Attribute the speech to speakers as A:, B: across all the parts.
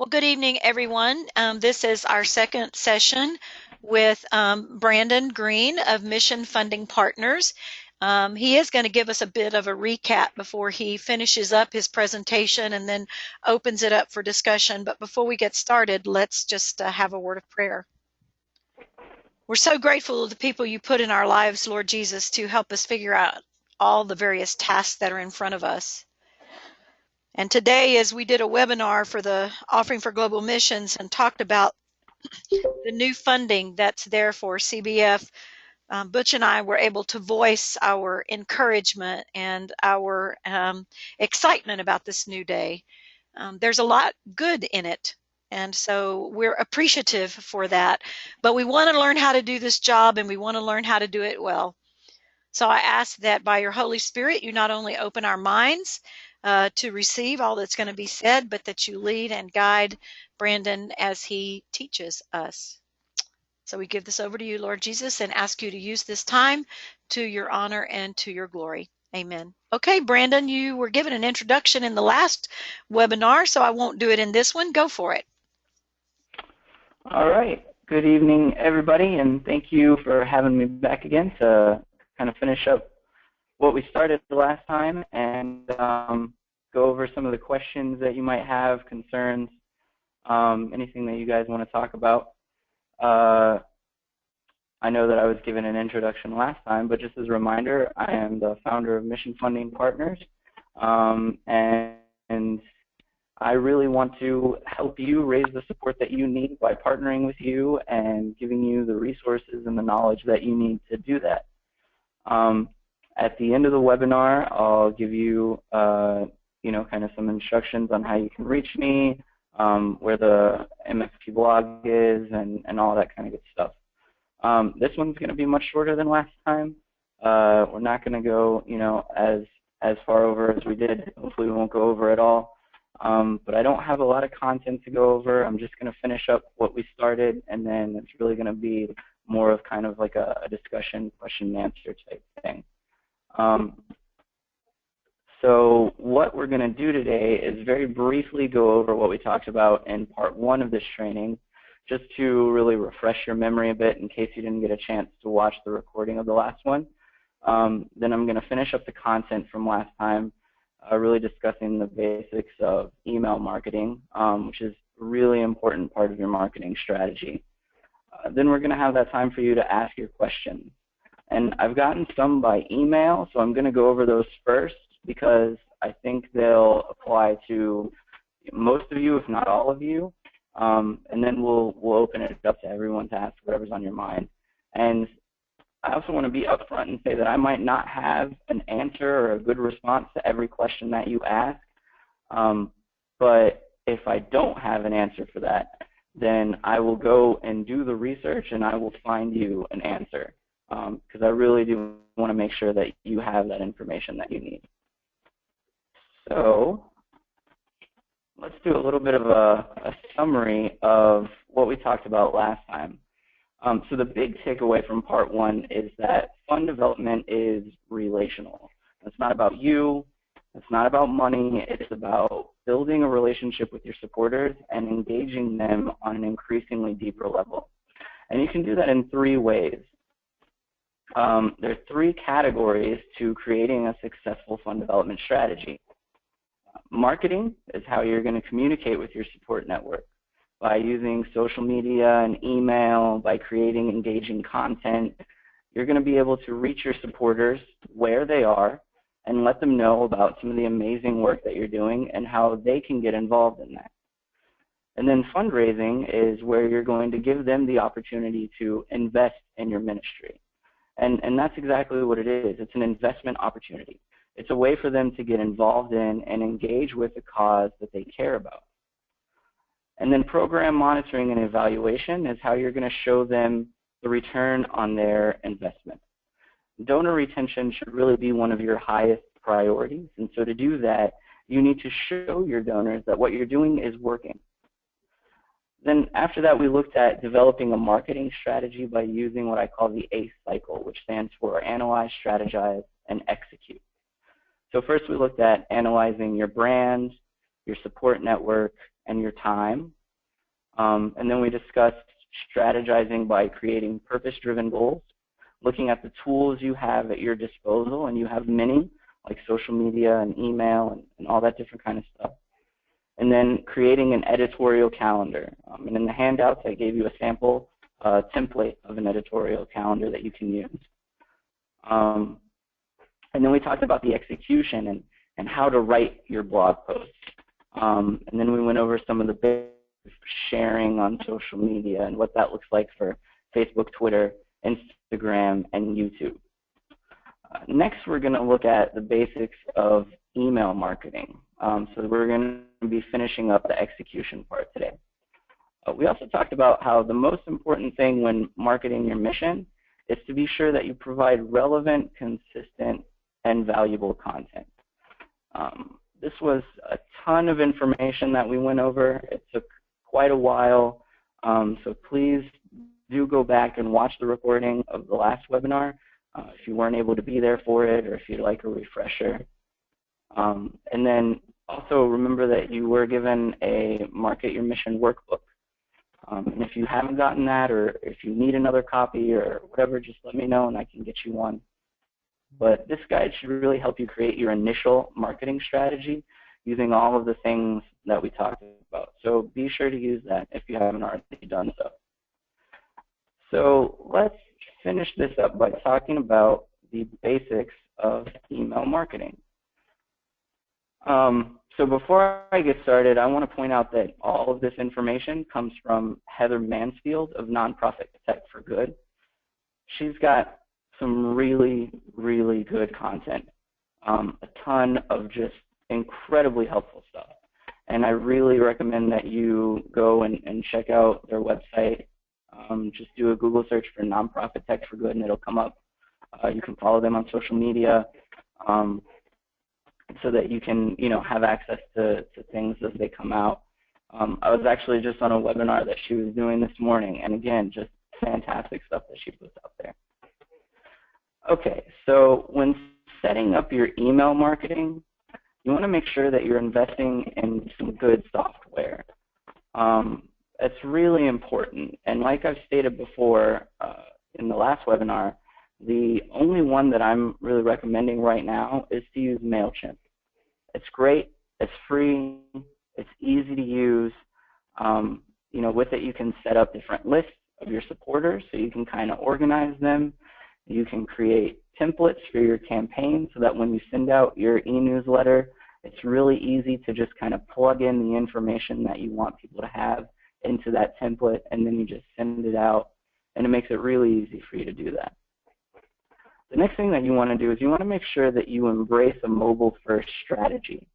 A: Well, good evening, everyone. This is our second session with Brandon Green of Mission Funding Partners. He is going to give us a bit of a recap before he finishes up his presentation and then opens it up for discussion. But before we get started, let's just have a word of prayer. We're so grateful to the people you put in our lives, Lord Jesus, to help us figure out all the various tasks that are in front of us. And today, as we did a webinar for the Offering for Global Missions and talked about the new funding that's there for CBF, Butch and I were able to voice our encouragement and our excitement about this new day. There's a lot good in it, and so we're appreciative for that. But we want to learn how to do this job, and we want to learn how to do it well. So I ask that by your Holy Spirit, you not only open our minds to receive all that's going to be said, but that you lead and guide Brandon as he teaches us. So we give this over to you, Lord Jesus, and ask you to use this time to your honor and to your glory. Amen. Okay, Brandon, you were given an introduction in the last webinar, so I won't do it in this one. Go for it.
B: All right. Good evening, everybody, and thank you for having me back again to kind of finish up what we started the last time and go over some of the questions that you might have, concerns, anything that you guys want to talk about. I know that I was given an introduction last time, but just as a reminder, I am the founder of Mission Funding Partners, and I really want to help you raise the support that you need by partnering with you and giving you the resources and the knowledge that you need to do that. At the end of the webinar, I'll give you, kind of some instructions on how you can reach me, where the MFP blog is, and all that kind of good stuff. This one's going to be much shorter than last time. We're not going to go, as far over as we did. Hopefully we won't go over at all. But I don't have a lot of content to go over. I'm just going to finish up what we started, and then it's really going to be more of kind of like a discussion, question and answer type thing. So what we're going to do today is very briefly go over what we talked about in part one of this training, just to really refresh your memory a bit in case you didn't get a chance to watch the recording of the last one. Then I'm going to finish up the content from last time, really discussing the basics of email marketing, which is a really important part of your marketing strategy. Then we're going to have that time for you to ask your questions. And I've gotten some by email, so I'm going to go over those first because I think they'll apply to most of you, if not all of you. And then we'll open it up to everyone to ask whatever's on your mind. And I also want to be upfront and say that I might not have an answer or a good response to every question that you ask. But if I don't have an answer for that, then I will go and do the research and I will find you an answer. Because I really do want to make sure that you have that information that you need. So let's do a little bit of a summary of what we talked about last time. So the big takeaway from part one is that fund development is relational. It's not about you. It's not about money. It's about building a relationship with your supporters and engaging them on an increasingly deeper level. And you can do that in three ways. There are three categories to creating a successful fund development strategy. Marketing is how you're going to communicate with your support network by using social media and email, by creating engaging content. You're going to be able to reach your supporters where they are and let them know about some of the amazing work that you're doing and how they can get involved in that. And then fundraising is where you're going to give them the opportunity to invest in your ministry. And that's exactly what it is. It's an investment opportunity. It's a way for them to get involved in and engage with a cause that they care about. And then program monitoring and evaluation is how you're going to show them the return on their investment. Donor retention should really be one of your highest priorities. And so to do that, you need to show your donors that what you're doing is working. Then after that, we looked at developing a marketing strategy by using what I call the ACE cycle, which stands for Analyze, Strategize, and Execute. So first we looked at analyzing your brand, your support network, and your time. And then we discussed strategizing by creating purpose-driven goals, looking at the tools you have at your disposal, and you have many, like social media and email and all that different kind of stuff. And then creating an editorial calendar. And in the handouts, I gave you a sample template of an editorial calendar that you can use. And then we talked about the execution and how to write your blog posts. And then we went over some of the basic sharing on social media and what that looks like for Facebook, Twitter, Instagram, and YouTube. Next, we're going to look at the basics of email marketing. So we're going to be finishing up the execution part today. We also talked about how the most important thing when marketing your mission is to be sure that you provide relevant, consistent, and valuable content. This was a ton of information that we went over. It took quite a while, so please do go back and watch the recording of the last webinar if you weren't able to be there for it or if you'd like a refresher. And then also remember that you were given a Market Your Mission workbook. And if you haven't gotten that or if you need another copy or whatever, just let me know and I can get you one. But this guide should really help you create your initial marketing strategy using all of the things that we talked about. So be sure to use that if you haven't already done so. So let's finish this up by talking about the basics of email marketing. So before I get started, I want to point out that all of this information comes from Heather Mansfield of Nonprofit Tech for Good. She's got some really, really good content, a ton of just incredibly helpful stuff. And I really recommend that you go and check out their website. Just do a Google search for Nonprofit Tech for Good and it'll come up. You can follow them on social media so that you can, have access to things as they come out. I was actually just on a webinar that she was doing this morning, and again, just fantastic stuff that she puts out there. Okay, so when setting up your email marketing, you want to make sure that you're investing in some good software. It's really important, and like I've stated before in the last webinar, the only one that I'm really recommending right now is to use MailChimp. It's great, it's free, it's easy to use. With it you can set up different lists of your supporters so you can kind of organize them. You can create templates for your campaign so that when you send out your e-newsletter, it's really easy to just kind of plug in the information that you want people to have into that template, and then you just send it out, and it makes it really easy for you to do that. The next thing that you want to do is you want to make sure that you embrace a mobile-first strategy,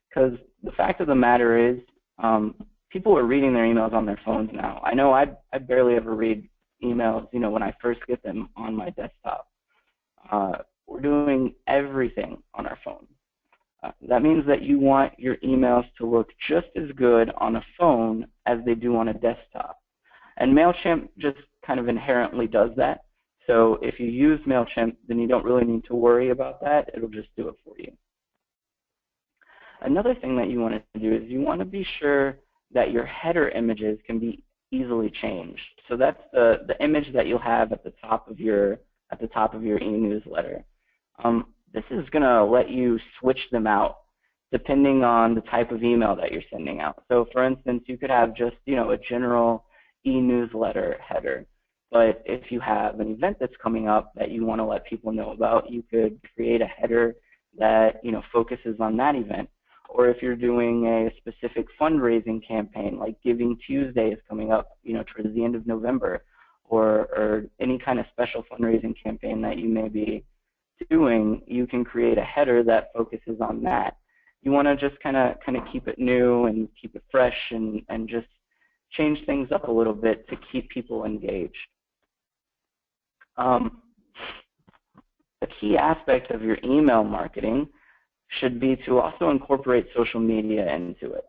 B: because the fact of the matter is people are reading their emails on their phones now. I know I barely ever read emails, when I first get them on my desktop. We're doing everything on our phone. That means that you want your emails to look just as good on a phone as they do on a desktop. And MailChimp just kind of inherently does that. So if you use MailChimp, then you don't really need to worry about that. It'll just do it for you. Another thing that you want to do is you want to be sure that your header images can be easily changed. So that's the image that you'll have at the top of your e-newsletter. This is going to let you switch them out depending on the type of email that you're sending out. So for instance, you could have just a general e-newsletter header. But if you have an event that's coming up that you want to let people know about, you could create a header that focuses on that event. Or if you're doing a specific fundraising campaign, like Giving Tuesday is coming up, towards the end of November, or any kind of special fundraising campaign that you may be doing, you can create a header that focuses on that. You want to just kind of keep it new and keep it fresh and just change things up a little bit to keep people engaged. A key aspect of your email marketing should be to also incorporate social media into it.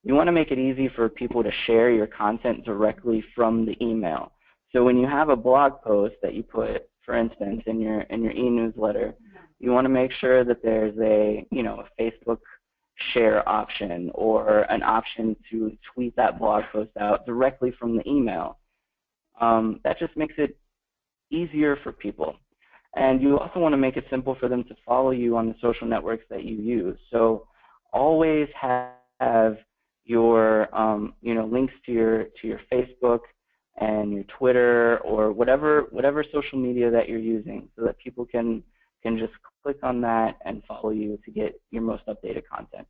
B: You want to make it easy for people to share your content directly from the email. So when you have a blog post that you put, for instance, in your e-newsletter, you want to make sure that there's a a Facebook share option or an option to tweet that blog post out directly from the email. That just makes it easier for people. And you also want to make it simple for them to follow you on the social networks that you use. So always have your links to your Facebook and your Twitter or whatever social media that you're using, so that people can just click on that and follow you to get your most updated content.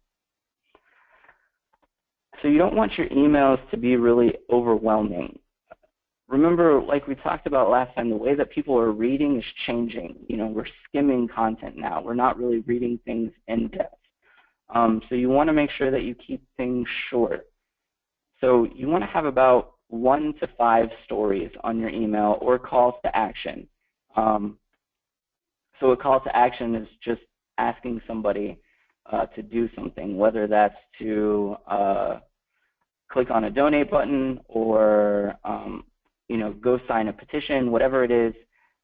B: So you don't want your emails to be really overwhelming. Remember, like we talked about last time, the way that people are reading is changing. We're skimming content now. We're not really reading things in depth. So you want to make sure that you keep things short. So you want to have about 1 to 5 stories on your email or calls to action. So a call to action is just asking somebody to do something, whether that's to click on a donate button or go sign a petition, whatever it is,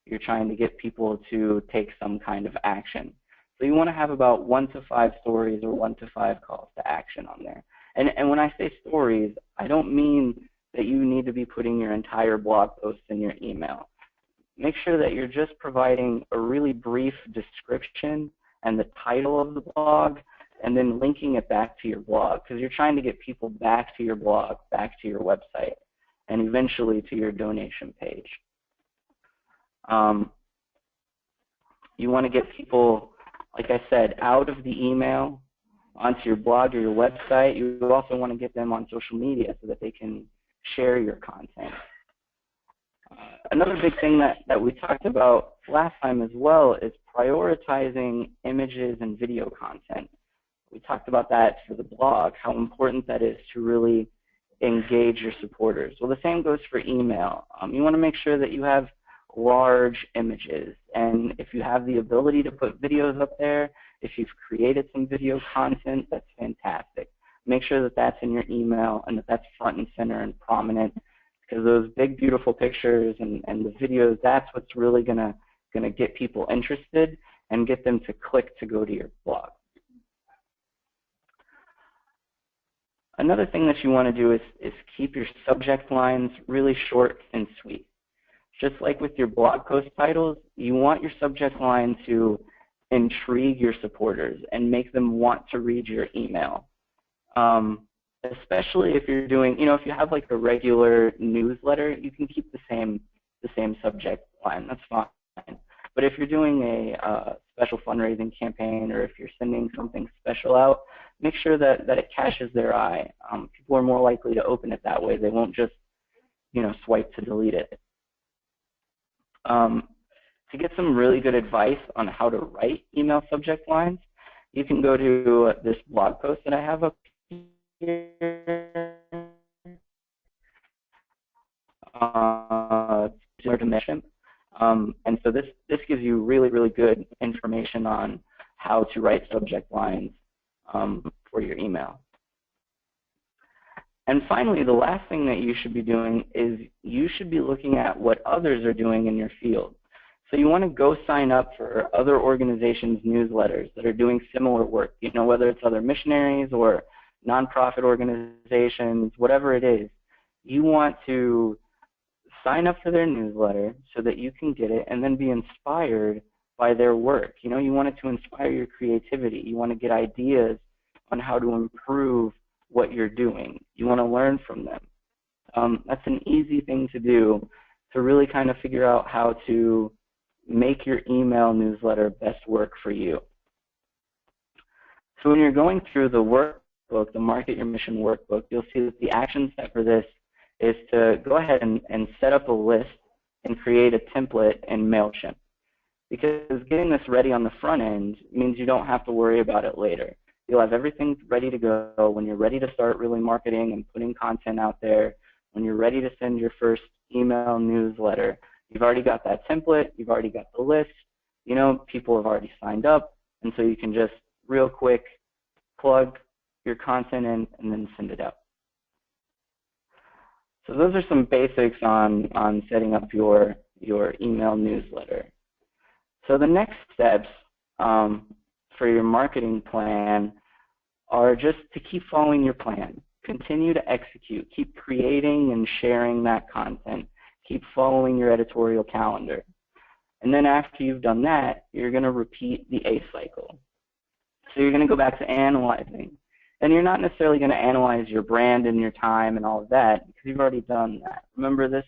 B: you're trying to get people to take some kind of action. So you want to have about 1 to 5 stories or 1 to 5 calls to action on there. And when I say stories, I don't mean that you need to be putting your entire blog post in your email. Make sure that you're just providing a really brief description and the title of the blog, and then linking it back to your blog, because you're trying to get people back to your blog, back to your website, and eventually to your donation page. You want to get people, like I said, out of the email onto your blog or your website. You also want to get them on social media so that they can share your content. Another big thing that we talked about last time as well is prioritizing images and video content. We talked about that for the blog, how important that is to really engage your supporters. Well, the same goes for email. You want to make sure that you have large images, and if you have the ability to put videos up there, if you've created some video content, that's fantastic. Make sure that that's in your email and that that's front and center and prominent, because those big, beautiful pictures and the videos, that's what's really gonna get people interested and get them to click to go to your blog. Another thing that you want to do is keep your subject lines really short and sweet. Just like with your blog post titles, you want your subject line to intrigue your supporters and make them want to read your email. Especially if you're doing, if you have like a regular newsletter, you can keep the same subject line. That's fine. But if you're doing a special fundraising campaign, or if you're sending something special out, make sure that it catches their eye. People are more likely to open it that way. They won't just, swipe to delete it. To get some really good advice on how to write email subject lines, you can go to this blog post that I have up here. Similar to Mission. And so this gives you really, really good information on how to write subject lines for your email. And finally, the last thing that you should be doing is you should be looking at what others are doing in your field. So you want to go sign up for other organizations' newsletters that are doing similar work, whether it's other missionaries or nonprofit organizations, whatever it is. You want to sign up for their newsletter so that you can get it and then be inspired by their work. You want it to inspire your creativity. You want to get ideas on how to improve what you're doing. You want to learn from them. That's an easy thing to do, to really kind of figure out how to make your email newsletter best work for you. So when you're going through the workbook, the Market Your Mission workbook, you'll see that the action step for this is to go ahead and set up a list and create a template in MailChimp. Because getting this ready on the front end means you don't have to worry about it later. You'll have everything ready to go when you're ready to start really marketing and putting content out there, when you're ready to send your first email newsletter. You've already got that template, you've already got the list, people have already signed up, and so you can just real quick plug your content in and then send it out. So those are some basics on setting up your email newsletter. So the next steps for your marketing plan are just to keep following your plan. Continue to execute. Keep creating and sharing that content. Keep following your editorial calendar. And then after you've done that, you're going to repeat the A cycle. So you're going to go back to analyzing. And you're not necessarily going to analyze your brand and your time and all of that because you've already done that. Remember, this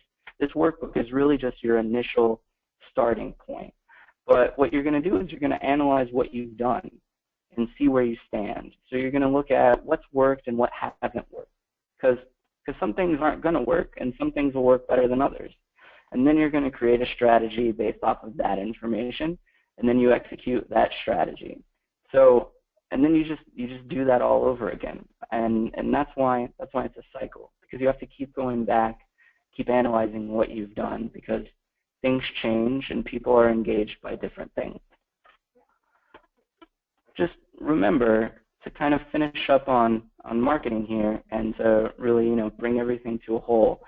B: workbook is really just your initial starting point. But what you're going to do is you're going to analyze what you've done and see where you stand. So you're going to look at what's worked and what hasn't worked. Because some things aren't going to work and some things will work better than others. And then you're going to create a strategy based off of that information, and then you execute that strategy. So, and then you just do that all over again. And that's why it's a cycle, because you have to keep going back, keep analyzing what you've done, because things change and people are engaged by different things. Just remember to kind of finish up on marketing here and to really, bring everything to a whole.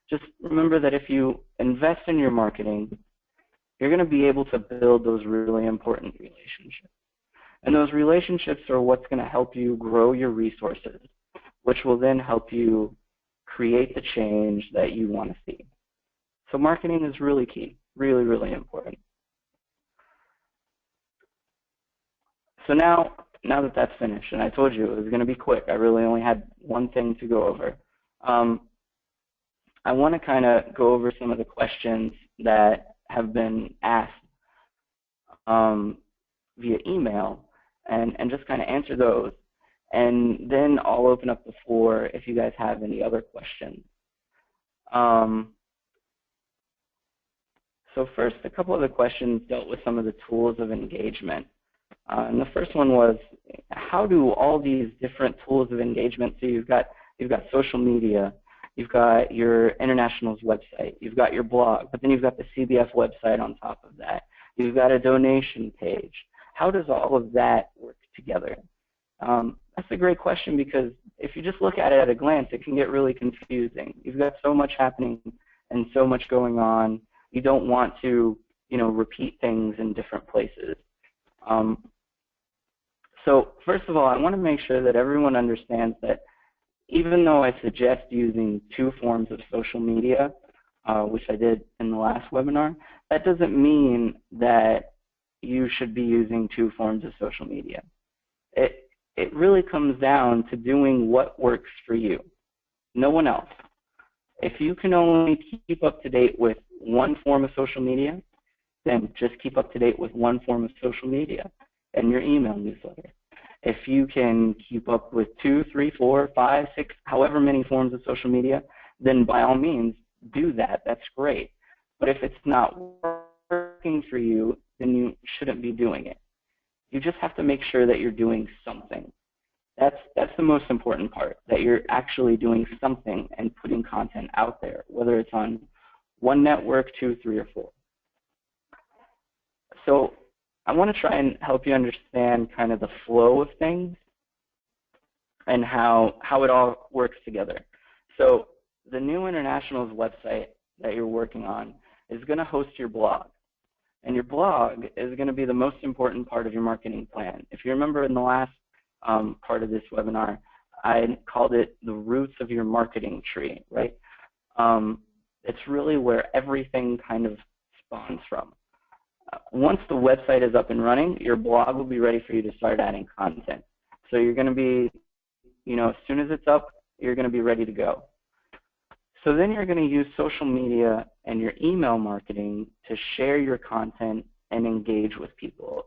B: Just remember that if you invest in your marketing, you're going to be able to build those really important relationships. And those relationships are what's going to help you grow your resources, which will then help you create the change that you want to see. So marketing is really key, really, really important. So now that that's finished, and I told you it was going to be quick, I really only had one thing to go over. I want to kind of go over some of the questions that have been asked via email and just kind of answer those. And then I'll open up the floor if you guys have any other questions. So first, a couple of the questions dealt with some of the tools of engagement. And the first one was, how do all these different tools of engagement, so you've got social media, you've got your internationals website, you've got your blog, but then you've got the CBF website on top of that. You've got a donation page. How does all of that work together? That's a great question, because if you just look at it at a glance, it can get really confusing. You've got so much happening and so much going on. You don't want to, repeat things in different places. So first of all, I want to make sure that everyone understands that even though I suggest using 2 forms of social media, which I did in the last webinar, that doesn't mean that you should be using 2 forms of social media. It really comes down to doing what works for you, no one else. If you can only keep up to date with 1 form of social media, then just keep up to date with 1 form of social media and your email newsletter. If you can keep up with 2, 3, 4, 5, 6, however many forms of social media, then by all means do that. That's great. But if it's not working for you, then you shouldn't be doing it. You just have to make sure that you're doing something. That's the most important part, that you're actually doing something and putting content out there, whether it's on 1 network, 2, 3, or 4. So I want to try and help you understand kind of the flow of things and how it all works together. So the new Internationals website that you're working on is going to host your blog. And your blog is going to be the most important part of your marketing plan. If you remember in the last part of this webinar, I called it the roots of your marketing tree, right? It's really where everything kind of spawns from. Once the website is up and running, your blog will be ready for you to start adding content. So you're going to be, as soon as it's up, you're going to be ready to go. So then you're going to use social media and your email marketing to share your content and engage with people.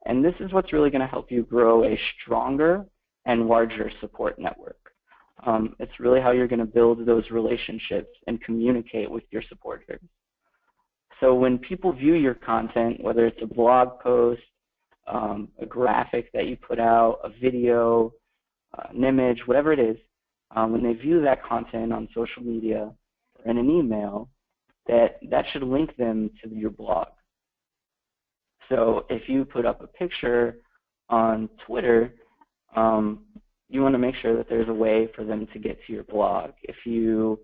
B: And this is what's really going to help you grow a stronger and larger support network. It's really how you're going to build those relationships and communicate with your supporters. So when people view your content, whether it's a blog post, a graphic that you put out, a video, an image, whatever it is, when they view that content on social media or in an email, that should link them to your blog. So if you put up a picture on Twitter, you want to make sure that there's a way for them to get to your blog. If you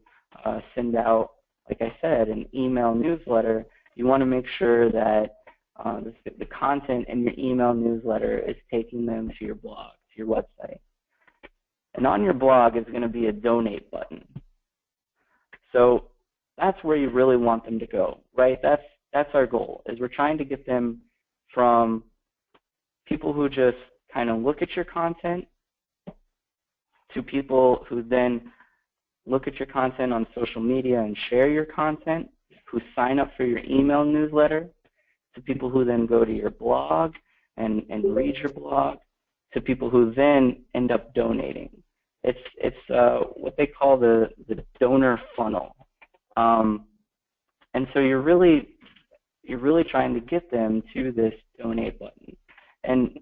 B: send out, like I said, an email newsletter, you want to make sure that the content in your email newsletter is taking them to your blog, your website. And on your blog is going to be a donate button. So that's where you really want them to go, right? That's our goal, is we're trying to get them from people who just kind of look at your content to people who then look at your content on social media and share your content, who sign up for your email newsletter, to people who then go to your blog and read your blog, to people who then end up donating. It's what they call the donor funnel. And so you're really trying to get them to this donate button. And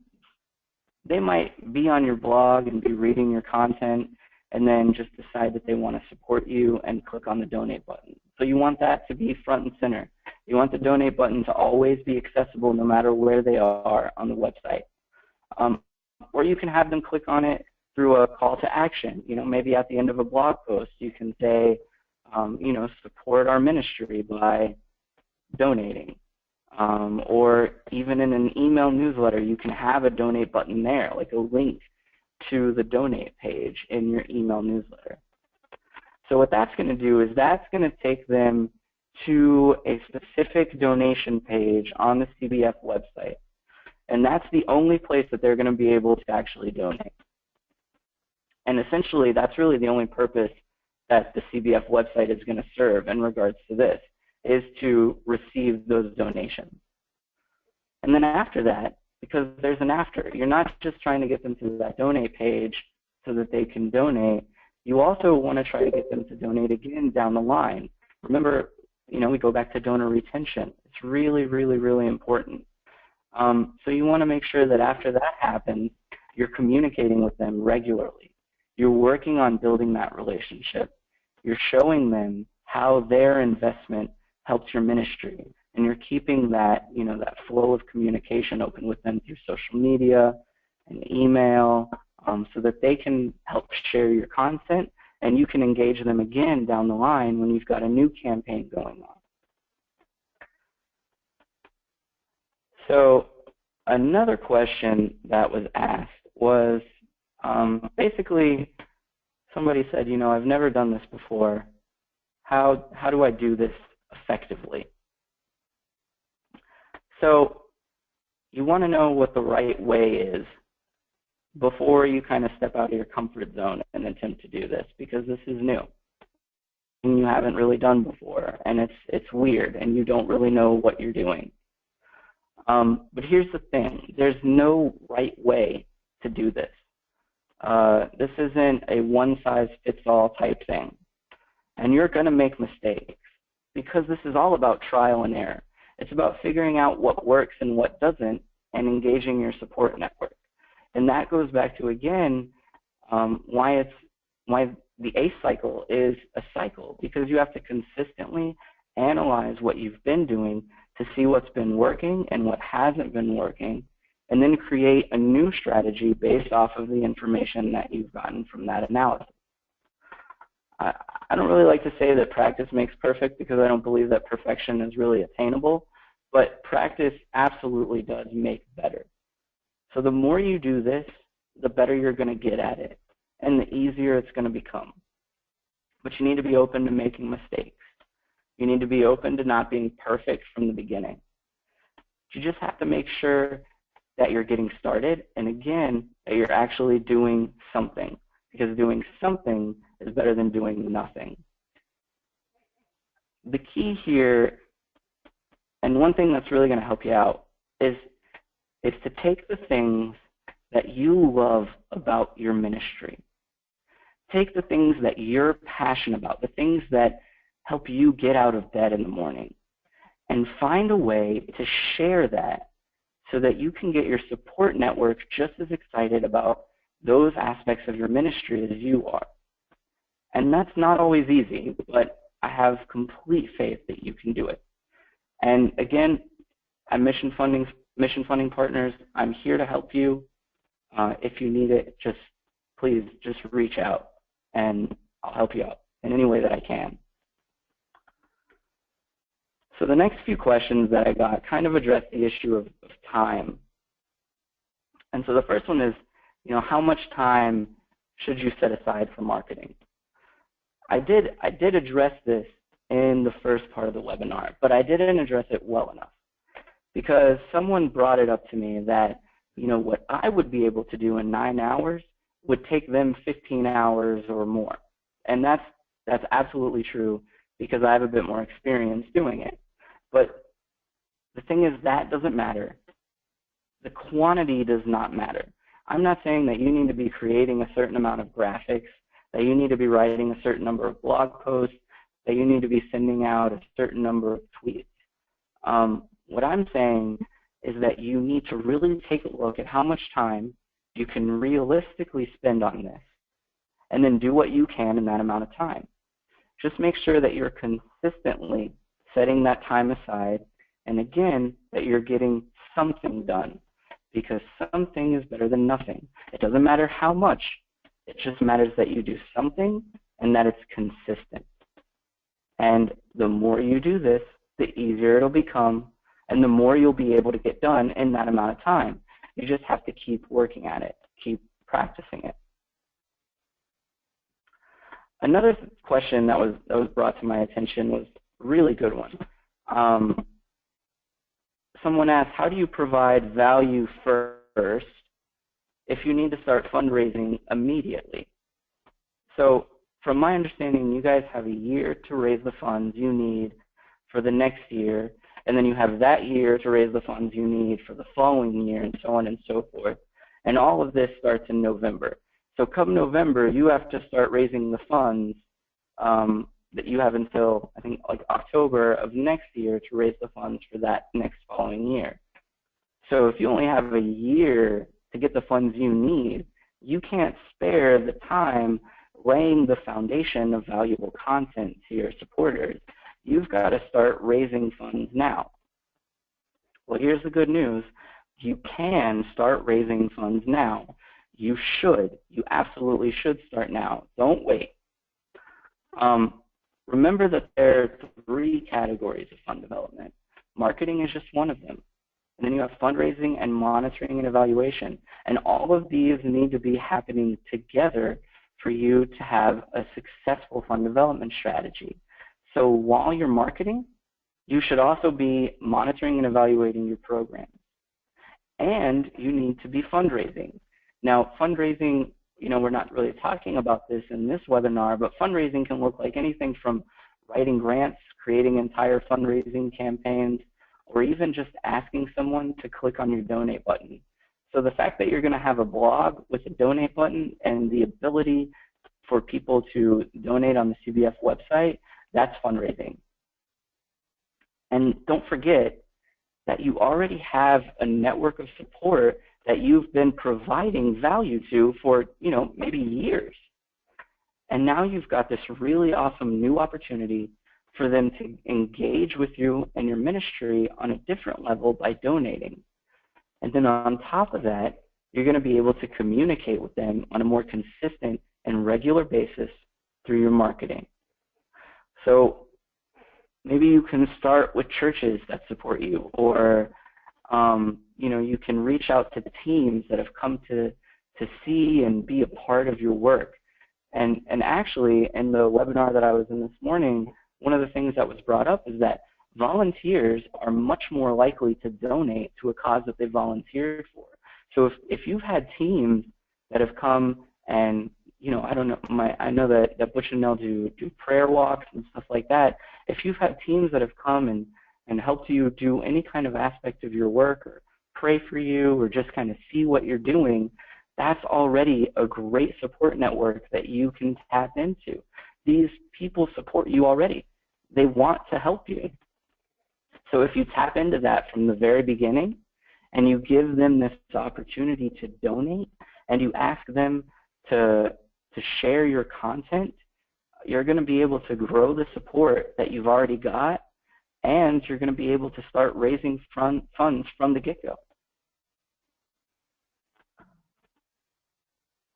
B: they might be on your blog and be reading your content and then just decide that they want to support you and click on the donate button. So you want that to be front and center. You want the donate button to always be accessible no matter where they are on the website. Or you can have them click on it through a call to action. You know, maybe at the end of a blog post, you can say, you know, support our ministry by donating. Or even in an email newsletter, you can have a donate button there, like a link to the donate page in your email newsletter. So what that's going to do is that's going to take them to a specific donation page on the CBF website. And that's the only place that they're going to be able to actually donate. And essentially, that's really the only purpose that the CBF website is going to serve in regards to this, is to receive those donations. And then after that, because there's an after, you're not just trying to get them to that donate page so that they can donate. You also want to try to get them to donate again down the line. Remember, you know, we go back to donor retention. It's really, really, really important. So you want to make sure that after that happens, you're communicating with them regularly. You're working on building that relationship. You're showing them how their investment helps your ministry, and you're keeping that, you know, that flow of communication open with them through social media and email, so that they can help share your content, and you can engage them again down the line when you've got a new campaign going on. So another question that was asked was, basically, somebody said, you know, I've never done this before. How do I do this effectively? So you want to know what the right way is before you kind of step out of your comfort zone and attempt to do this, because this is new and you haven't really done before, and it's weird and you don't really know what you're doing. But here's the thing, there's no right way to do this. This isn't a one-size-fits-all type thing. And you're going to make mistakes because this is all about trial and error. It's about figuring out what works and what doesn't and engaging your support network. And that goes back to, again, why the ACE cycle is a cycle, because you have to consistently analyze what you've been doing to see what's been working and what hasn't been working, and then create a new strategy based off of the information that you've gotten from that analysis. I don't really like to say that practice makes perfect, because I don't believe that perfection is really attainable, but practice absolutely does make better. So the more you do this, the better you're going to get at it, and the easier it's going to become. But you need to be open to making mistakes. You need to be open to not being perfect from the beginning. You just have to make sure that you're getting started, and again, that you're actually doing something, because doing something is better than doing nothing. The key here, and one thing that's really going to help you out, is to take the things that you love about your ministry. Take the things that you're passionate about, the things that help you get out of bed in the morning, and find a way to share that so that you can get your support network just as excited about those aspects of your ministry as you are. And that's not always easy, but I have complete faith that you can do it. And again, at Mission Funding Partners, I'm here to help you. If you need it, please just reach out, and I'll help you out in any way that I can. So the next few questions that I got kind of address the issue of time. And so the first one is, how much time should you set aside for marketing? I did address this in the first part of the webinar, but I didn't address it well enough because someone brought it up to me that, what I would be able to do in 9 hours would take them 15 hours or more. And that's absolutely true because I have a bit more experience doing it. But the thing is, that doesn't matter. The quantity does not matter. I'm not saying that you need to be creating a certain amount of graphics, that you need to be writing a certain number of blog posts, that you need to be sending out a certain number of tweets. What I'm saying is that you need to really take a look at how much time you can realistically spend on this, and then do what you can in that amount of time. Just make sure that you're consistently setting that time aside, and again, that you're getting something done, because something is better than nothing. It doesn't matter how much, it just matters that you do something and that it's consistent. And the more you do this, the easier it'll become, and the more you'll be able to get done in that amount of time. You just have to keep working at it, keep practicing it. Another question that was brought to my attention was a really good one. Someone asked, how do you provide value first if you need to start fundraising immediately? So from my understanding, you guys have a year to raise the funds you need for the next year, and then you have that year to raise the funds you need for the following year, and so on and so forth. And all of this starts in November. So come November, you have to start raising the funds that you have until, I think, like October of next year to raise the funds for that next following year. So if you only have a year to get the funds you need, you can't spare the time laying the foundation of valuable content to your supporters. You've got to start raising funds now. Well, here's the good news. You can start raising funds now. You should. You absolutely should start now. Don't wait. Remember that there are 3 categories of fund development. Marketing is just one of them. And then you have fundraising and monitoring and evaluation. And all of these need to be happening together for you to have a successful fund development strategy. So while you're marketing, you should also be monitoring and evaluating your programs. And you need to be fundraising. Now, fundraising, we're not really talking about this in this webinar, but fundraising can look like anything from writing grants, creating entire fundraising campaigns, or even just asking someone to click on your donate button. So the fact that you're going to have a blog with a donate button and the ability for people to donate on the CBF website, that's fundraising. And don't forget that you already have a network of support that you've been providing value to for, maybe years. And now you've got this really awesome new opportunity for them to engage with you and your ministry on a different level by donating. And then on top of that, you're going to be able to communicate with them on a more consistent and regular basis through your marketing. So maybe you can start with churches that support you, or you can reach out to the teams that have come to see and be a part of your work. And actually, in the webinar that I was in this morning, one of the things that was brought up is that volunteers are much more likely to donate to a cause that they volunteered for. So if you've had teams that have come and, I know that Butch and Nell do prayer walks and stuff like that. If you've had teams that have come and helped you do any kind of aspect of your work, or pray for you, or just kind of see what you're doing, that's already a great support network that you can tap into. These people support you already. They want to help you. So if you tap into that from the very beginning, and you give them this opportunity to donate, and you ask them to share your content, you're going to be able to grow the support that you've already got, and you're going to be able to start raising funds from the get-go.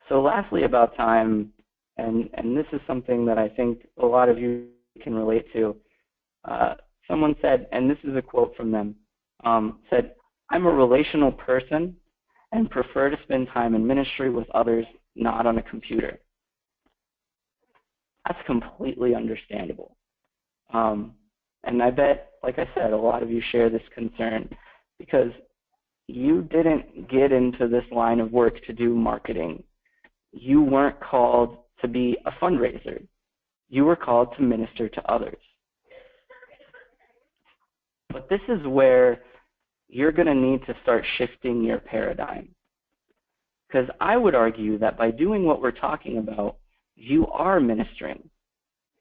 B: So lastly about time, and this is something that I think a lot of you can relate to, someone said, and this is a quote from them, said, "I'm a relational person, and prefer to spend time in ministry with others, not on a computer. That's completely understandable. And I bet, like I said, a lot of you share this concern because you didn't get into this line of work to do marketing. You weren't called to be a fundraiser. You were called to minister to others. But this is where you're going to need to start shifting your paradigm. Because I would argue that by doing what we're talking about, you are ministering,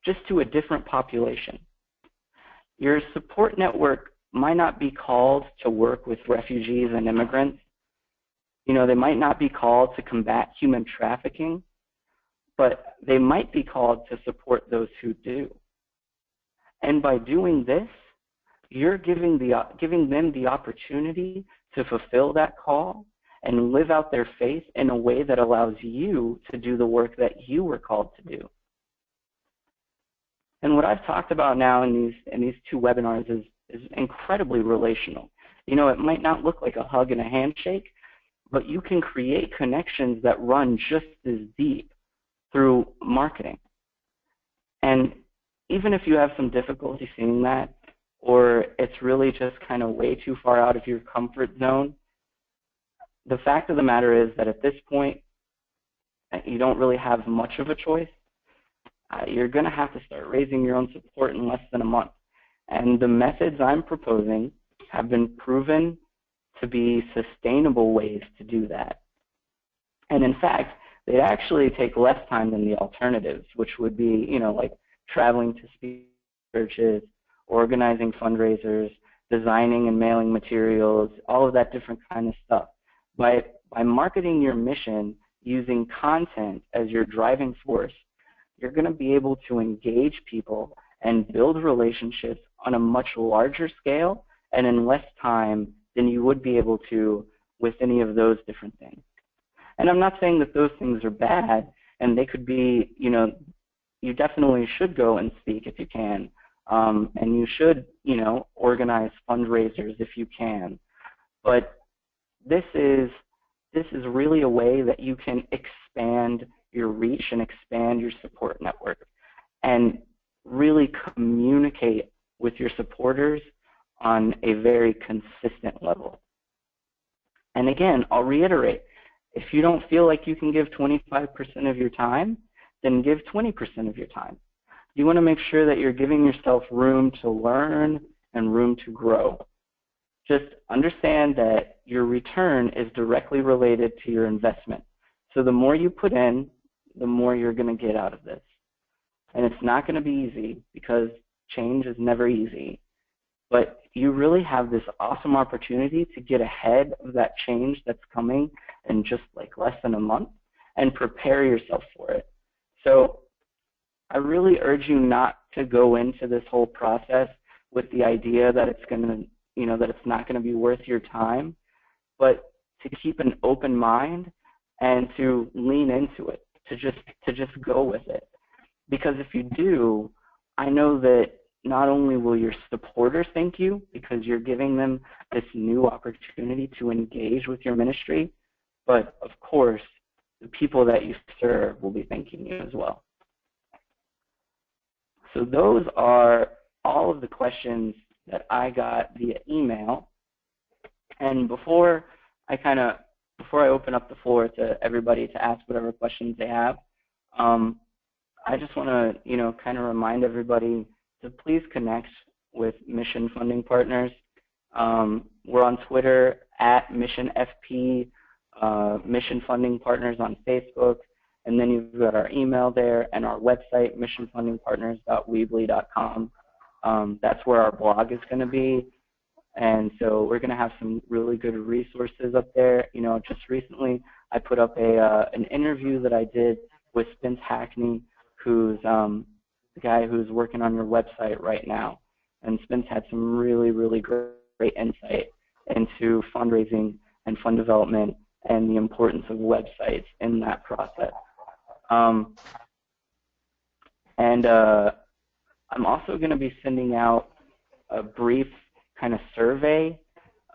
B: just to a different population. Your support network might not be called to work with refugees and immigrants. You know, they might not be called to combat human trafficking, but they might be called to support those who do. And by doing this, you're giving them the opportunity to fulfill that call and live out their faith in a way that allows you to do the work that you were called to do. And what I've talked about now in these two webinars is incredibly relational. You know, it might not look like a hug and a handshake, but you can create connections that run just as deep through marketing. And even if you have some difficulty seeing that, or it's really just kind of way too far out of your comfort zone, the fact of the matter is that at this point, you don't really have much of a choice. You're going to have to start raising your own support in less than a month. And the methods I'm proposing have been proven to be sustainable ways to do that. And in fact, they actually take less time than the alternatives, which would be, you know, like traveling to speak churches, organizing fundraisers, designing and mailing materials, all of that different kind of stuff. By marketing your mission using content as your driving force, you're going to be able to engage people and build relationships on a much larger scale and in less time than you would be able to with any of those different things. And I'm not saying that those things are bad, and they could be, you know, you definitely should go and speak if you can, and you should, you know, organize fundraisers if you can. But this is really a way that you can expand your reach and expand your support network and really communicate with your supporters on a very consistent level. And again, I'll reiterate, if you don't feel like you can give 25% of your time, then give 20% of your time. You want to make sure that you're giving yourself room to learn and room to grow. Just understand that your return is directly related to your investment. So the more you put in, the more you're going to get out of this. And it's not going to be easy because change is never easy. But you really have this awesome opportunity to get ahead of that change that's coming in just like less than a month and prepare yourself for it. So I really urge you not to go into this whole process with the idea that it's going to, you know, that it's not going to be worth your time, but to keep an open mind and to lean into it, to just go with it. Because if you do, I know that not only will your supporters thank you because you're giving them this new opportunity to engage with your ministry, but of course, the people that you serve will be thanking you as well. So those are all of the questions that I got via email. And before I open up the floor to everybody to ask whatever questions they have, I just want to, you know, kind of remind everybody to please connect with Mission Funding Partners. We're on Twitter at MissionFP, Mission Funding Partners on Facebook, and then you've got our email there and our website, missionfundingpartners.weebly.com. That's where our blog is going to be. And so we're going to have some really good resources up there. You know, just recently I put up an interview that I did with Spence Hackney, who's the guy who's working on your website right now. And Spence had some really, really great insight into fundraising and fund development and the importance of websites in that process. I'm also going to be sending out a brief kind of survey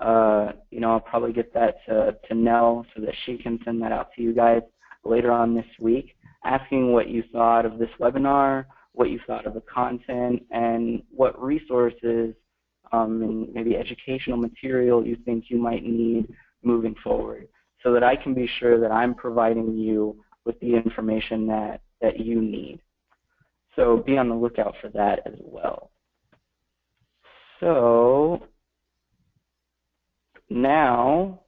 B: I'll probably get that to Nell so that she can send that out to you guys later on this week, asking what you thought of this webinar, what you thought of the content, and what resources and maybe educational material you think you might need moving forward, so that I can be sure that I'm providing you with the information that you need. So be on the lookout for that as well. So now,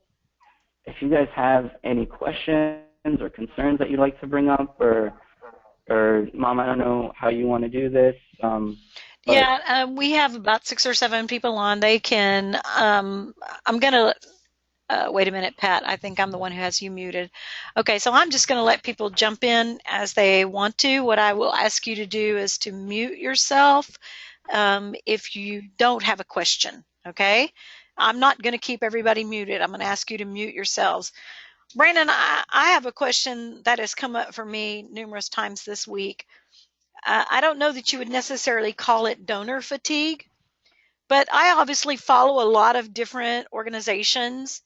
B: if you guys have any questions or concerns that you'd like to bring up, or Mom, I don't know how you want to do this.
A: Yeah, we have about 6 or 7 people on. They can, I'm going to, wait a minute, Pat, I think I'm the one who has you muted. Okay, so I'm just going to let people jump in as they want to. What I will ask you to do is to mute yourself if you don't have a question, okay? I'm not going to keep everybody muted. I'm going to ask you to mute yourselves. Brandon, I have a question that has come up for me numerous times this week. I don't know that you would necessarily call it donor fatigue, but I obviously follow a lot of different organizations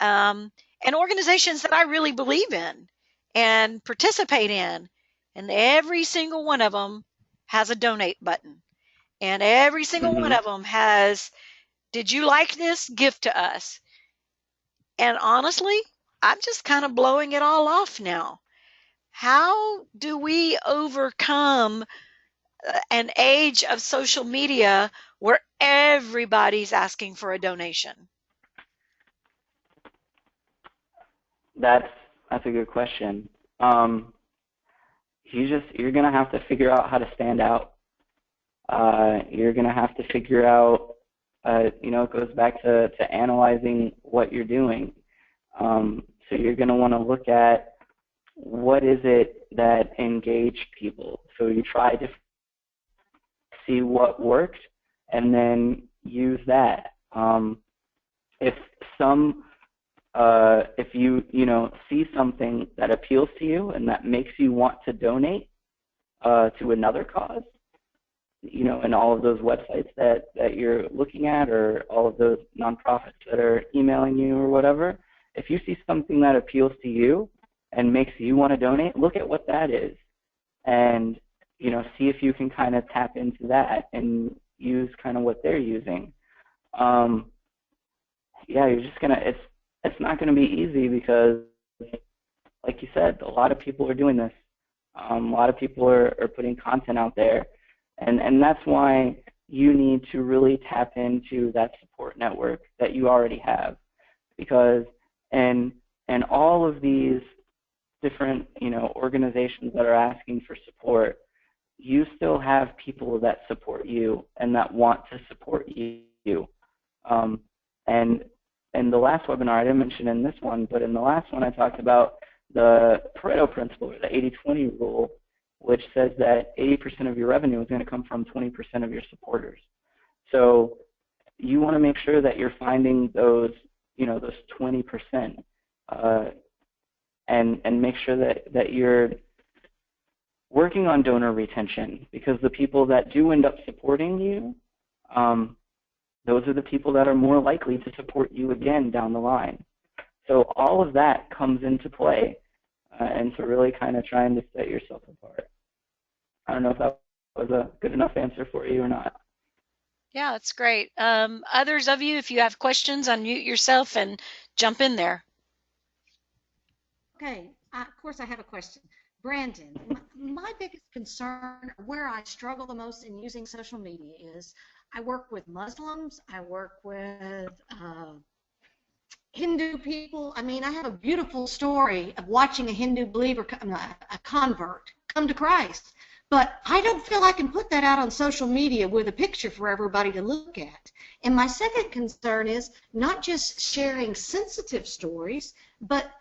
A: and organizations that I really believe in and participate in, and every single one of them has a donate button, and every single one of them has, did you like this? Give to us. And honestly, I'm just kind of blowing it all off now. How do we overcome an age of social media where everybody's asking for a donation?
B: That's a good question. You're gonna have to figure out how to stand out. You're gonna have to figure out. It goes back to analyzing what you're doing. So you're gonna want to look at what is it that engaged people. So you try to see what worked and then use that. If you see something that appeals to you and that makes you want to donate to another cause, and all of those websites that you're looking at, or all of those nonprofits that are emailing you or whatever, if you see something that appeals to you and makes you want to donate, look at what that is, and see if you can kind of tap into that and use kind of what they're using. You're just gonna. It's not going to be easy because, like you said, a lot of people are doing this. A lot of people are putting content out there, and that's why you need to really tap into that support network that you already have, because and all of these different organizations that are asking for support, you still have people that support you and that want to support you. And the last webinar, I didn't mention in this one, but in the last one I talked about the Pareto principle, or the 80-20 rule, which says that 80% of your revenue is going to come from 20% of your supporters. So you want to make sure that you're finding those 20%, and make sure that you're working on donor retention, because the people that do end up supporting you, those are the people that are more likely to support you again down the line. So all of that comes into play, and so really kind of trying to set yourself apart. I don't know if that was a good enough answer for you or not.
A: Yeah, that's great. Others of you, if you have questions, unmute yourself and jump in there.
C: Okay, of course I have a question. Brandon, my biggest concern, where I struggle the most in using social media, is I work with Muslims, I work with Hindu people. I mean, I have a beautiful story of watching a Hindu believer, a convert, come to Christ. But I don't feel I can put that out on social media with a picture for everybody to look at. And my second concern is not just sharing sensitive stories, but,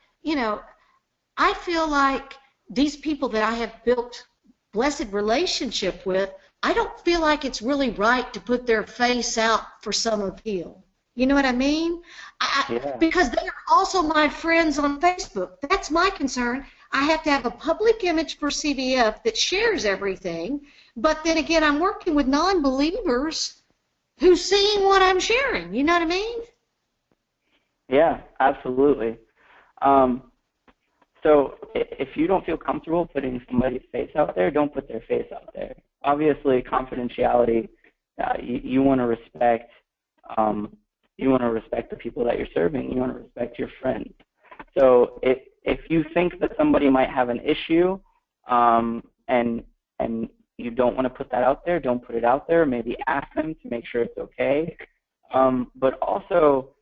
C: I feel like these people that I have built blessed relationship with, I don't feel like it's really right to put their face out for some appeal. You know what I mean? Because they are also my friends on Facebook. That's my concern. I have to have a public image for CVF that shares everything, but then again, I'm working with non-believers who's seeing what I'm sharing. You know what I mean?
B: Yeah, absolutely. Um, so if you don't feel comfortable putting somebody's face out there, don't put their face out there. Obviously, confidentiality. You want to respect. You want to respect the people that you're serving. You want to respect your friends. So if you think that somebody might have an issue, and you don't want to put that out there, don't put it out there. Maybe ask them to make sure it's okay. But also,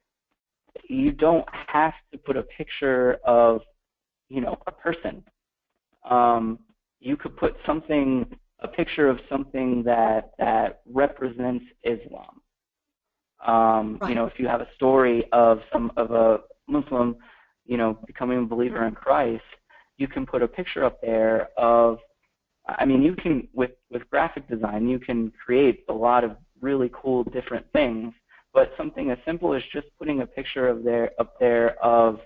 B: you don't have to put a picture of, a person. You could put a picture of something that represents Islam.
C: Right.
B: If you have a story of a Muslim, becoming a believer in Christ, you can put a picture up there of, you can, with graphic design, you can create a lot of really cool different things, but something as simple as just putting a picture up there of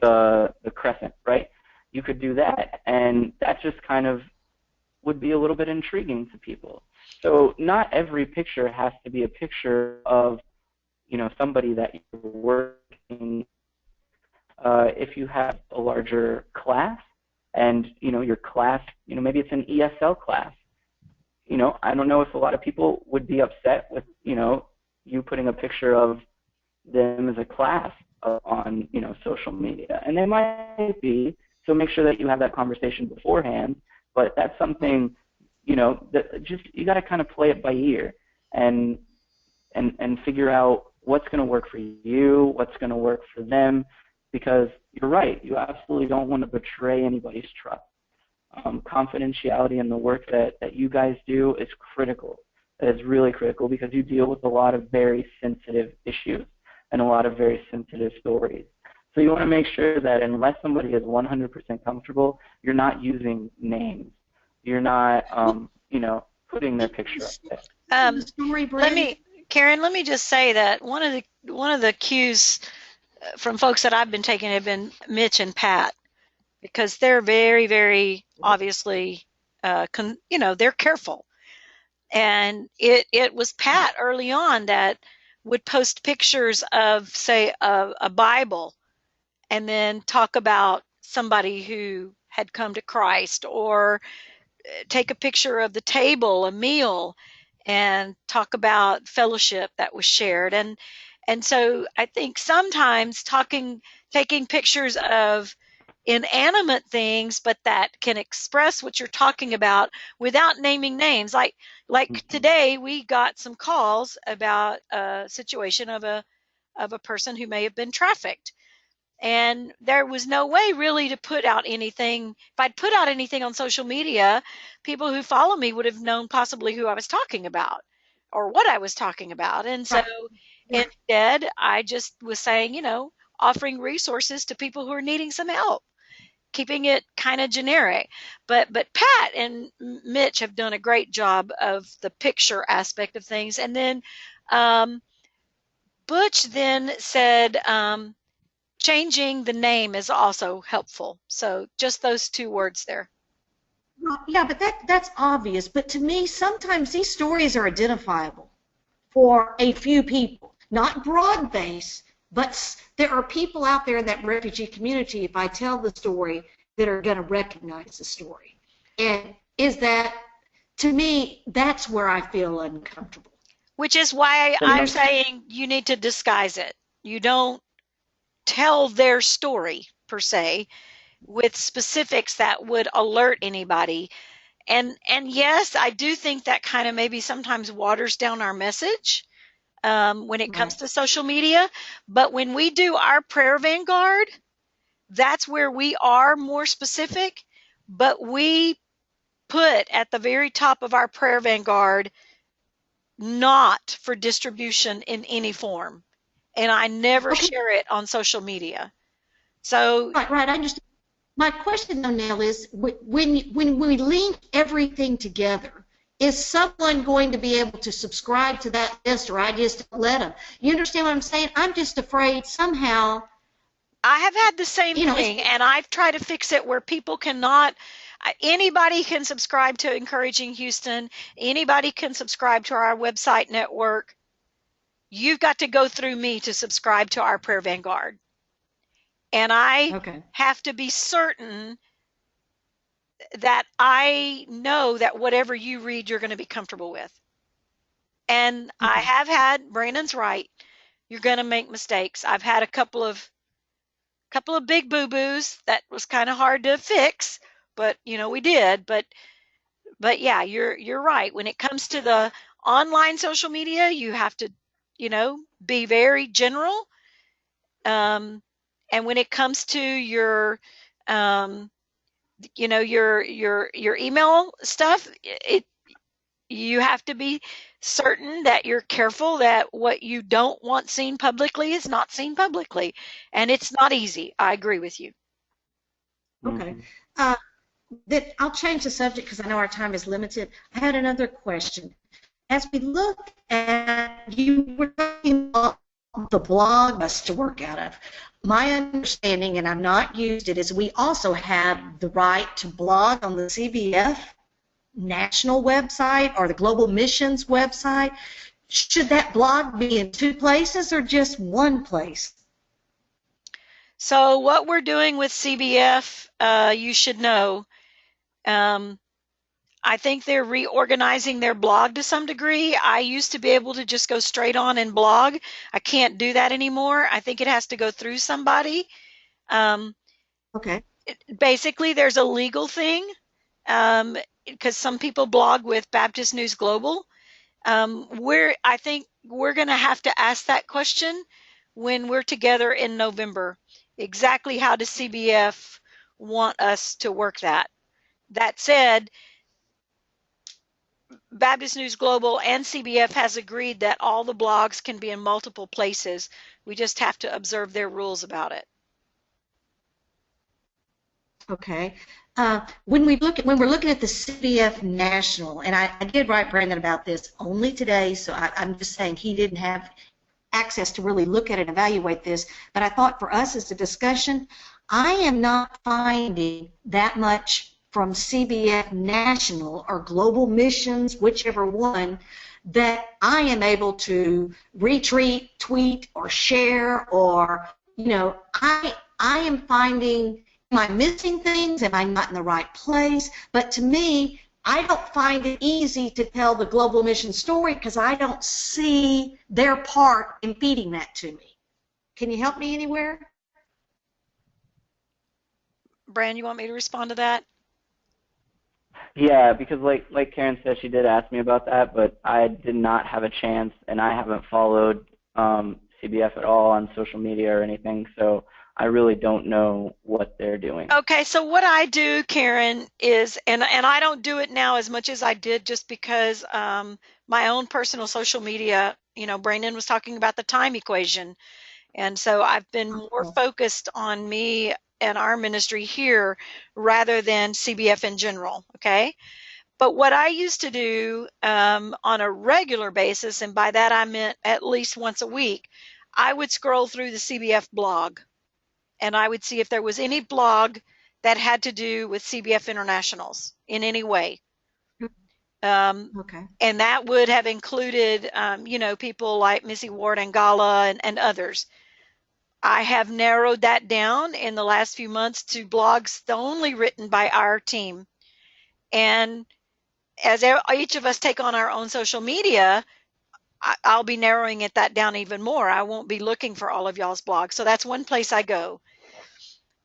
B: the crescent, right? You could do that, and that just kind of would be a little bit intriguing to people. So not every picture has to be a picture of, somebody that you're working. If you have a larger class, and your class, maybe it's an ESL class. I don't know if a lot of people would be upset with you putting a picture of them as a class on social media, and they might be. So make sure that you have that conversation beforehand. But that's something that just you got to kind of play it by ear and figure out what's going to work for you, what's going to work for them, because you're right. You absolutely don't want to betray anybody's trust. Confidentiality in the work that you guys do is critical. That is really critical because you deal with a lot of very sensitive issues and a lot of very sensitive stories. So you want to make sure that unless somebody is 100% comfortable, you're not using names. You're not, putting their picture up there.
A: Um,
C: The story, Brandon.
A: Karen, let me just say that one of the cues from folks that I've been taking have been Mitch and Pat, because they're very, very obviously, they're careful. And it was Pat early on that would post pictures of, say, a Bible, and then talk about somebody who had come to Christ, or take a picture of the table, a meal, and talk about fellowship that was shared. And so I think sometimes taking pictures of inanimate things, but that can express what you're talking about without naming names. Like today, we got some calls about a situation of a person who may have been trafficked, and there was no way really to put out anything. If I'd put out anything on social media, people who follow me would have known possibly who I was talking about or what I was talking about. And so
C: Right. Right.
A: instead, I just was saying, offering resources to people who are needing some help, keeping it kind of generic. But Pat and Mitch have done a great job of the picture aspect of things. And then Butch then said, changing the name is also helpful. So just those two words there.
C: Well, yeah, but that's obvious. But to me, sometimes these stories are identifiable for a few people, not broad base, but there are people out there in that refugee community, if I tell the story, that are going to recognize the story. And is that, to me, that's where I feel uncomfortable.
A: Which is why
C: You
A: I'm
C: understand?
A: saying you need to disguise it. You don't tell their story per se with specifics that would alert anybody. And yes, I do think that kind of maybe sometimes waters down our message when it comes
C: Right.
A: to social media. But when we do our prayer vanguard, that's where we are more specific. But we put at the very top of our prayer vanguard, not for distribution in any form. And I never
C: Okay.
A: share it on social media. So
C: Right. Right. I understand. My question though, Nell, is when we link everything together, is someone going to be able to subscribe to that list, or I just don't let them? You understand what I'm saying? I'm just afraid somehow,
A: I have had the same
C: it's
A: thing, and I've tried to fix it where people cannot. Anybody can subscribe to Encouraging Houston. Anybody can subscribe to our website network. You've got to go through me to subscribe to our Prayer Vanguard. And I
C: Okay.
A: have to be certain that I know that whatever you read, you're going to be comfortable with. And I
C: Okay.
A: have had, Brandon's right, you're going to make mistakes. I've had a couple of big boo-boos that was kind of hard to fix, but we did. But yeah, you're right. When it comes to the online social media, you have to, be very general. And when it comes to your your email stuff, you have to be certain that you're careful that what you don't want seen publicly is not seen publicly. And it's not easy. I agree with you.
C: Okay.
B: Hmm.
C: Uh, that I'll change the subject because I know our time is limited. I had another question. As we look at, you were talking about the blog us to work out of. My understanding, and I've not used it, is we also have the right to blog on the CBF national website or the Global Missions website. Should that blog be in two places or just one place?
A: So what we're doing with CBF, you should know. Um, I think they're reorganizing their blog to some degree. I used to be able to just go straight on and blog. I can't do that anymore. I think it has to go through somebody. Um,
C: Okay.
A: Basically, there's a legal thing because some people blog with Baptist News Global. I think we're going to have to ask that question when we're together in November. Exactly how does CBF want us to work that? That said, Baptist News Global and CBF has agreed that all the blogs can be in multiple places. We just have to observe their rules about it.
C: Okay. When we're looking at the CBF National, and I did write Brandon about this only today, so I'm just saying he didn't have access to really look at it and evaluate this, but I thought for us as a discussion, I am not finding that much from CBF National or Global Missions, whichever one, that I am able to retweet, tweet, or share, or, I am finding, am I missing things? Am I not in the right place? But to me, I don't find it easy to tell the global mission story because I don't see their part in feeding that to me. Can you help me anywhere?
A: Brand, you want me to respond to that?
B: Yeah, because like Karen said, she did ask me about that, but I did not have a chance, and I haven't followed CBF at all on social media or anything, so I really don't know what they're doing.
A: Okay, so what I do, Karen, is, and I don't do it now as much as I did just because my own personal social media, Brandon was talking about the time equation. And so I've been more
C: Oh,
A: focused on me and our ministry here rather than CBF in general. Okay. But what I used to do on a regular basis, and by that I meant at least once a week, I would scroll through the CBF blog and I would see if there was any blog that had to do with CBF internationals in any way. Um,
C: okay.
A: and that would have included, people like Missy Ward Angala and others. I have narrowed that down in the last few months to blogs only written by our team. And as each of us take on our own social media, I'll be narrowing that down even more. I won't be looking for all of y'all's blogs. So that's one place I go.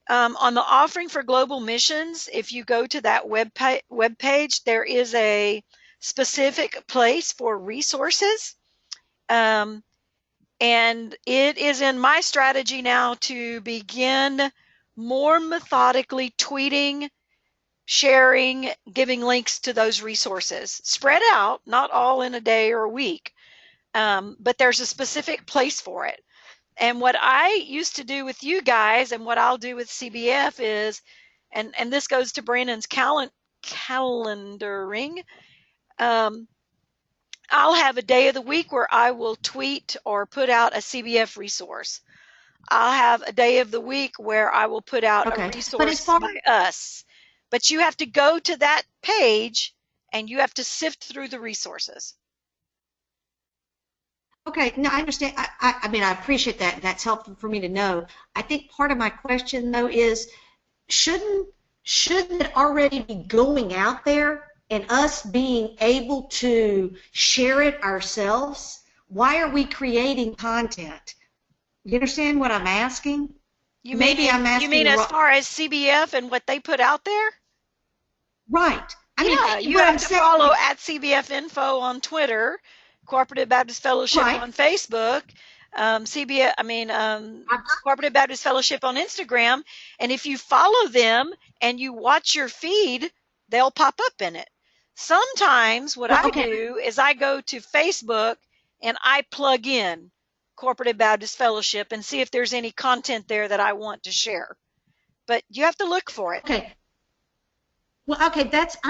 A: On the offering for global missions, if you go to that web page, there is a specific place for resources. Um, and it is in my strategy now to begin more methodically tweeting, sharing, giving links to those resources. Spread out, not all in a day or a week, but there's a specific place for it. And what I used to do with you guys and what I'll do with CBF is, and this goes to Brandon's calendaring, um, I'll have a day of the week where I will tweet or put out a CBF resource. I'll have a day of the week where I will put out a
C: Okay. But as
A: resource
C: far
A: by us. But you have to go to that page and you have to sift through the resources.
C: Okay, no, I understand. I mean, I appreciate that. That's helpful for me to know. I think part of my question, though, is shouldn't shouldn't it already be going out there and us being able to share it ourselves? Why are we creating content? You understand what I'm asking?
A: You mean
C: Maybe I'm
A: you
C: asking
A: mean
C: the
A: as
C: wrong.
A: far as CBF and what they put out there?
C: Right. I
A: Yeah,
C: mean,
A: you
C: what
A: have
C: I'm
A: to
C: saying.
A: follow at CBF Info on Twitter, Cooperative Baptist Fellowship
C: Right.
A: on Facebook, CBF, I mean,
C: I've got,
A: Cooperative Baptist Fellowship on Instagram. And if you follow them and you watch your feed, they'll pop up in it. Sometimes what
C: well,
A: I
C: okay.
A: do is I go to Facebook and I plug in Cooperative Baptist Fellowship and see if there's any content there that I want to share. But you have to look for it.
C: Okay. Well, okay,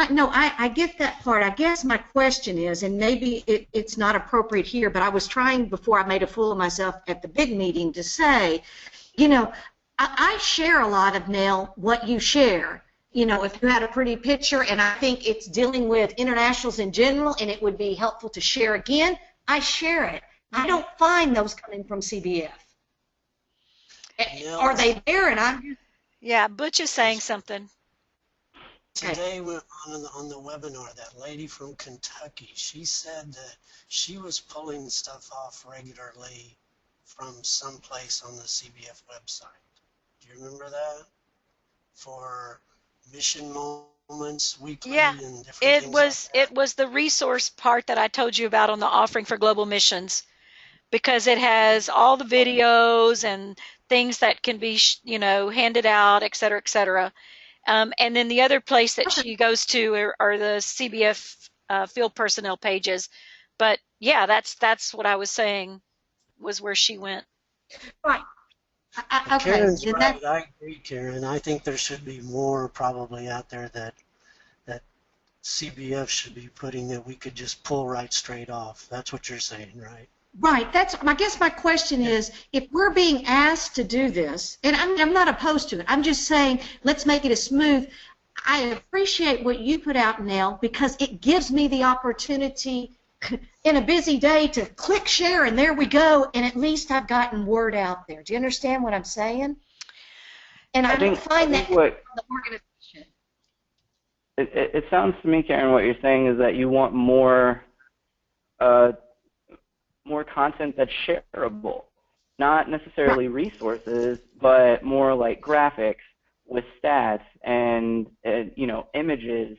C: no, I get that part. I guess my question is, and maybe it's not appropriate here, but I was trying before I made a fool of myself at the big meeting to say, you know, I share a lot of, Nell, what you share. You know, if you had a pretty picture and I think it's dealing with internationals in general and it would be helpful to share again, I share it. I don't find those coming from CBF.
D: Nell,
C: Are they there? And I'm
A: Yeah, Butch is saying something.
D: today on the webinar, that lady from Kentucky, she said that she was pulling stuff off regularly from someplace on the CBF website. Do you remember that? For mission moments weekly
A: Yeah,
D: and different
A: it
D: things like
A: was
D: that.
A: it was the resource part that I told you about on the offering for global missions because it has all the videos and things that can be handed out, et cetera, et cetera. And then the other place that she goes to are the CBF field personnel pages. But yeah, that's what I was saying was where she went.
C: right. Okay,
D: Karen's
C: then that.
D: right. I agree, Karen. I think there should be more probably out there that CBF should be putting that we could just pull right straight off. That's what you're saying, right?
C: Right. I guess my question is, if we're being asked to do this, and I'm not opposed to it, I'm just saying let's make it a smooth. I appreciate what you put out, Nell, because it gives me the opportunity in a busy day to click share, and there we go, and at least I've gotten word out there. Do you understand what I'm saying? And I don't
B: I
C: find
B: think
C: that
B: what
C: from the organization.
B: it sounds to me, Karen, what you're saying is that you want uh, more content that's shareable, not necessarily resources, but more like graphics with stats and images,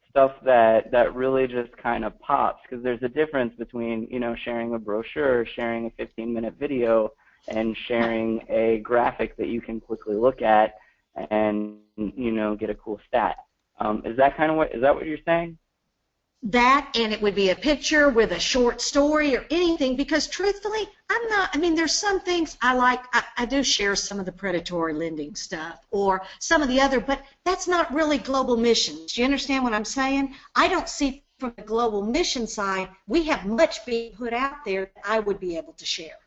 B: stuff that really just kind of pops. Because there's a difference between sharing a brochure, sharing a 15-minute video, and sharing a graphic that you can quickly look at and get a cool stat. Is that what you're saying?
C: That, and it would be a picture with a short story or anything, because truthfully, I mean, there's some things I like. I do share some of the predatory lending stuff or some of the other, but that's not really global missions. Do you understand what I'm saying? I don't see from the global mission side, we have much being put out there that I would be able to share.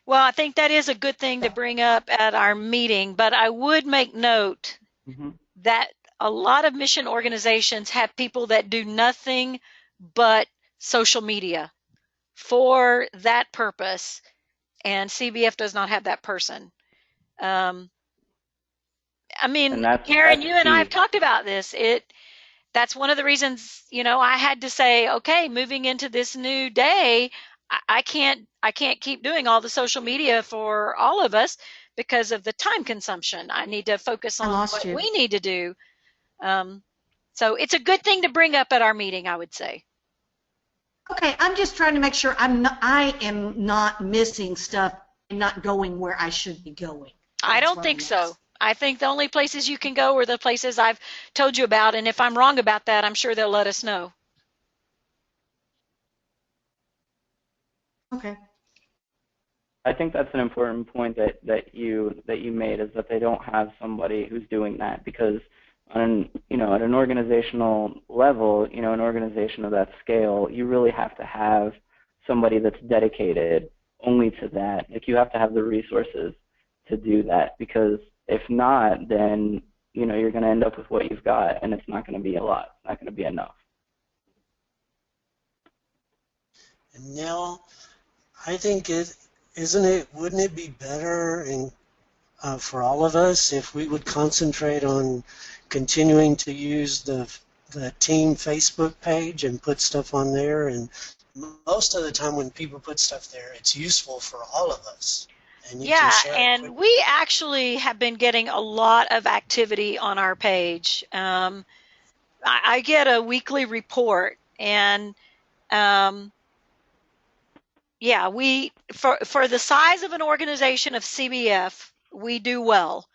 A: Well, I think that is a good thing to bring up at our meeting, but I would make note
B: Mm-hmm.
A: that a lot of mission organizations have people that do nothing but social media for that purpose, and CBF does not have that person. Um, I
B: And
A: mean,
B: that's
A: Karen, you and I have
B: key.
A: talked about this. That's one of the reasons, I had to say, okay, moving into this new day, I can't keep doing all the social media for all of us because of the time consumption. I need to focus
C: I
A: on
C: lost
A: what
C: you.
A: we need to do. Um, so it's a good thing to bring up at our meeting, I would say.
C: Okay, I'm just trying to make sure I am not missing stuff and not going where I should be going.
A: I
C: That's
A: don't
C: what
A: think
C: I'm
A: so.
C: asking.
A: I think the only places you can go are the places I've told you about, and if I'm wrong about that, I'm sure they'll let us know.
C: Okay.
B: I think that's an important point that you made, is that they don't have somebody who's doing that, because at an organizational level, an organization of that scale, you really have to have somebody that's dedicated only to that. Like, you have to have the resources to do that, because if not, then you're going to end up with what you've got, and it's not going to be a lot. It's not going to be enough.
D: And Nell, I think wouldn't it be better for all of us if we would concentrate on continuing to use the team Facebook page and put stuff on there? And most of the time when people put stuff there, it's useful for all of us. And you can
A: Yeah,
D: share it
A: and
D: quickly.
A: we actually have been getting a lot of activity on our page. I get a weekly report, and yeah, we for the size of an organization of CBF, we do well.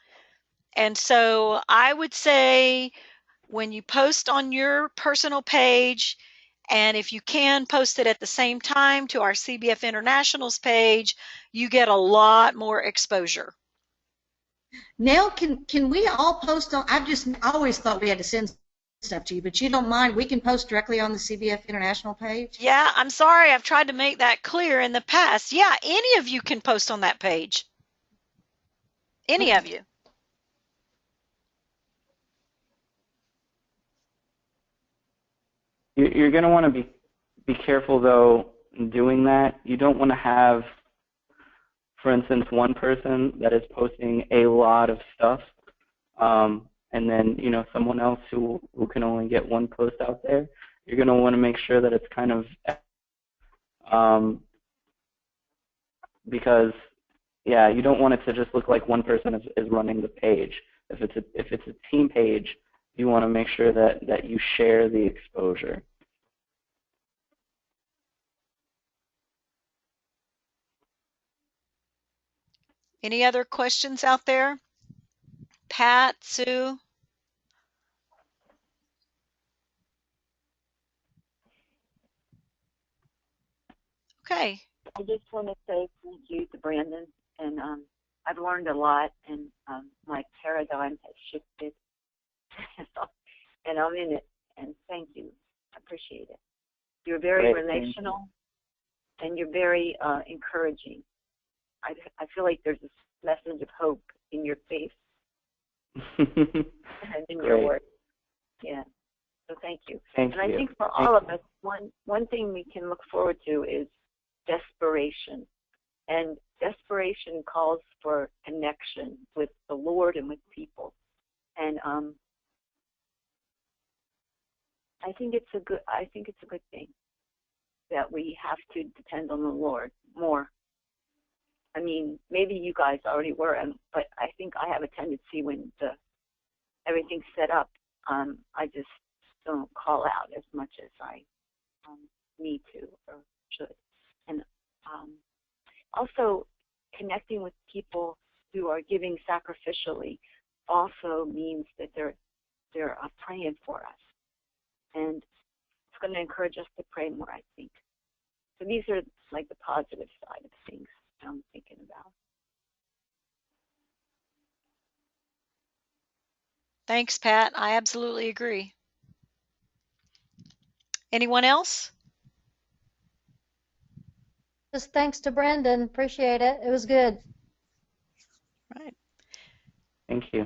A: And so I would say when you post on your personal page, and if you can post it at the same time to our CBF Internationals page, you get a lot more exposure.
C: Nell, can we all post on? I always thought we had to send stuff to you, but you don't mind? We can post directly on the CBF International page?
A: Yeah, I'm sorry, I've tried to make that clear in the past. Yeah, any of you can post on that page. Any
C: Okay.
A: of you.
B: You're going to want to be careful, though, in doing that. You don't want to have, for instance, one person that is posting a lot of stuff, and then, someone else who can only get one post out there. You're going to want to make sure that it's kind of, because, yeah, you don't want it to just look like one person is running the page. If it's a team page, you want to make sure that you share the exposure.
A: Any other questions out there? Pat, Sue? Okay.
E: I just want to say thank you to Brandon, and I've learned a lot, and my paradigm has shifted, and I'm in it, and thank you. I appreciate it. You're very
B: Great,
E: relational, and you're very encouraging. I feel like there's a message of hope in your face and in your
B: Great.
E: work. Yeah. So thank you.
B: Thank
E: And
B: you.
E: I think for all of us, one thing we can look forward to is desperation. And desperation calls for connection with the Lord and with people. And I think it's a good thing that we have to depend on the Lord more. I mean, maybe you guys already were, but I think I have a tendency when everything's set up, I just don't call out as much as I need to or should. And also connecting with people who are giving sacrificially also means that they're praying for us. And it's going to encourage us to pray more, I think. So these are like the positive side of things I'm thinking about.
A: Thanks, Pat. I absolutely agree. Anyone else?
F: Just thanks to Brandon. Appreciate it. It was good.
A: Right.
B: Thank you.